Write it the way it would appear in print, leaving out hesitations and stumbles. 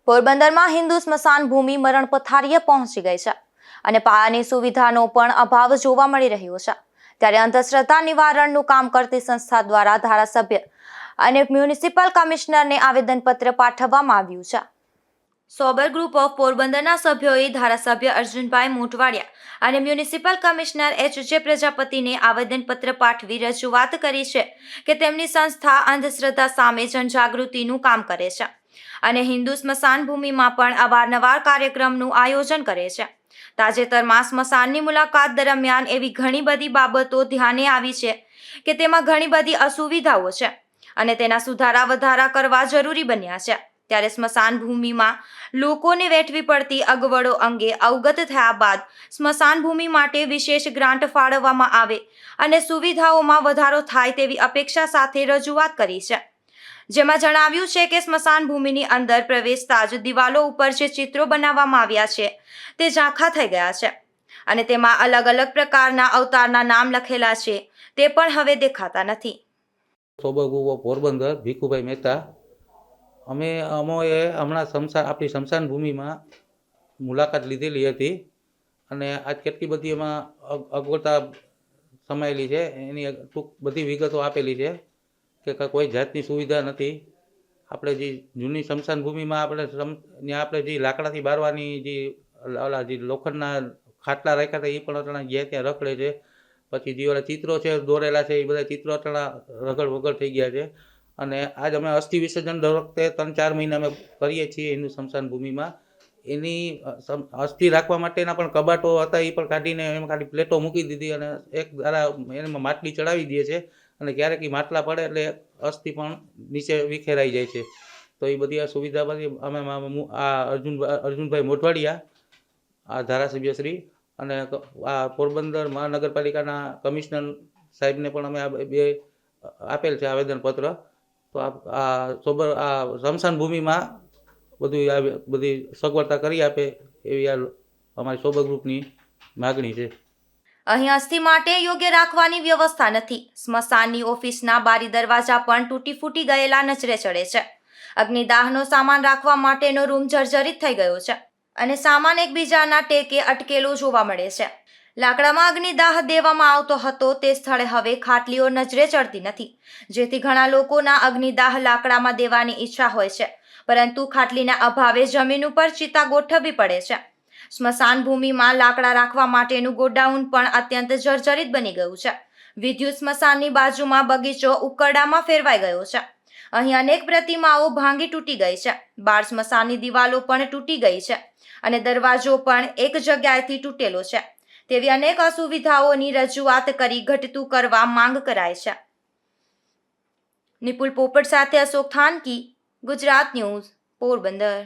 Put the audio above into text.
પોરબંદરમાં હિન્દુ સ્મશાન ભૂમિ મરણ પથારીએ પહોંચી ગઈ છે અને પાયાની સુવિધાનો પણ અભાવ જોવા મળી રહ્યો છે। ત્યારે અંધશ્રદ્ધા નિવારણનું કામ કરતી સંસ્થા દ્વારા ધારાસભ્ય અને મ્યુનિસિપલ કમિશનરને આવેદનપત્ર પાઠવવામાં આવ્યું છે। સોબર ગ્રુપ ઓફ પોરબંદરના સભ્યોએ ધારાસભ્ય અર્જુનભાઈ મોટવાડિયા અને મ્યુનિસિપલ કમિશનર એચ.જે. પ્રજાપતિને આવેદનપત્ર પાઠવી રજૂઆત કરી છે કે તેમની સંસ્થા અંધશ્રદ્ધા સામે જનજાગૃતિનું કામ કરે છે અને હિન્દુ સ્મશાન ભૂમિમાં પણ અવારનવાર કાર્યક્રમનું આયોજન કરે છે। તાજેતરમાં સ્મશાનની મુલાકાત દરમિયાન એવી ઘણી બધી બાબતો ધ્યાને આવી છે કે તેમાં ઘણી બધી અસુવિધાઓ છે અને તેના સુધારા વધારા કરવા જરૂરી બન્યા છે। ત્યારે સ્મશાન ભૂમિમાં લોકોને વેઠવી પડતી અગવડો અંગે અવગત થયા બાદ સ્મશાન ભૂમિ માટે વિશેષ ગ્રાન્ટ ફાળવવામાં આવે અને સુવિધાઓમાં વધારો થાય તેવી અપેક્ષા સાથે રજૂઆત કરી છે, જેમાં જણાવ્યું છે કે સ્મશાન ભૂમિની અંદર પ્રવેશતા જ દિવાલો ઉપર જે ચિત્રો બનાવવામાં આવ્યા છે તે ઝાંખા થઈ ગયા છે અને તેમાં અલગ અલગ પ્રકારના અવતારના નામ લખેલા છે તે પણ હવે દેખાતા નથી। Sober group of Porbandar Bhikhubhai Mehta અમે હમણાં આપણી સ્મશાન ભૂમિમાં મુલાકાત લીધેલી હતી અને આજ કેટલી બધી એમાં અગવડતા સમાયેલી છે એની ટૂંક બધી વિગતો આપેલી છે કે કોઈ જાતની સુવિધા નથી। આપણે જે જૂની સ્મશાન ભૂમિમાં આપણે જે લાકડાથી બારવાની જે લોખંડના ખાટલા રાખ્યા હતા એ પણ અટણા ગયા ત્યાં રખડે છે। પછી જે ઓલા ચિત્રો છે દોરેલા છે એ બધા ચિત્રો અટણા રગડ વગડ થઈ ગયા છે અને આજ અમે અસ્થિ વિસર્જન દર વખતે 3-4 મહિના અમે કરીએ છીએ હિન્દુ સ્મશાન ભૂમિમાં। એની અસ્થિ રાખવા માટેના પણ કબાટો હતા એ પણ કાઢીને એમાં ખાલી પ્લેટો મૂકી દીધી અને એક ધારા એમાં માટલી ચડાવી દે છે અને ક્યારેક એ માટલા પડે એટલે અસ્થિ પણ નીચે વિખેરાઈ જાય છે। તો એ બધી આ સુવિધા બધી અમે આ અર્જુનભાઈ મોટવાડિયા આ ધારાસભ્યશ્રી અને આ પોરબંદર મહાનગરપાલિકાના કમિશનર સાહેબને પણ અમે આ બે આપેલ છે આવેદનપત્ર। તો આ સ્મશાન ભૂમિમાં બધી સગવડતા કરી આપે એવી આ અમારી સોબર ગ્રુપની માગણી છે। અહીં અસ્થિ માટે યોગ્ય રાખવાની વ્યવસ્થા નથી। સ્મશાનની ઓફિસના બારી દરવાજા પણ તૂટી ફૂટી ગયેલા નજરે ચડે છે। અગ્નિદાહનો સામાન રાખવા માટેનો રૂમ જર્જરિત થઈ ગયો છે અને સામાન એકબીજાના ટેકે અટકેલો જોવા મળે છે। લાકડામાં અગ્નિદાહ દેવામાં આવતો હતો તે સ્થળે હવે ખાટલીઓ નજરે ચડતી નથી, જેથી ઘણા લોકોના અગ્નિદાહ લાકડામાં દેવાની ઈચ્છા હોય છે, પરંતુ ખાટલીના અભાવે જમીન ઉપર ચિતા ગોઠવવી પડે છે। સ્મશાન ભૂમિમાં લાકડા રાખવા માટેનું ગોડાઉન પણ અત્યંત જર્જરિત બની ગયું છે। વિદ્યુત સ્મશાનની બાજુમાં બગીચો ઉકરડામાં ફેરવાઈ ગયો છે। અહીં અનેક પ્રતિમાઓ ભાંગી તૂટી ગઈ છે। બાળ સ્મશાનની દિવાલો પણ તૂટી ગઈ છે અને દરવાજો પણ એક જગ્યાએથી તૂટેલો છે। તેવી અનેક અસુવિધાઓની રજૂઆત કરી ઘટતું કરવા માંગ કરાય છે। નિપુલ પોપટ સાથે અશોક થાનકી, ગુજરાત ન્યૂઝ, પોરબંદર।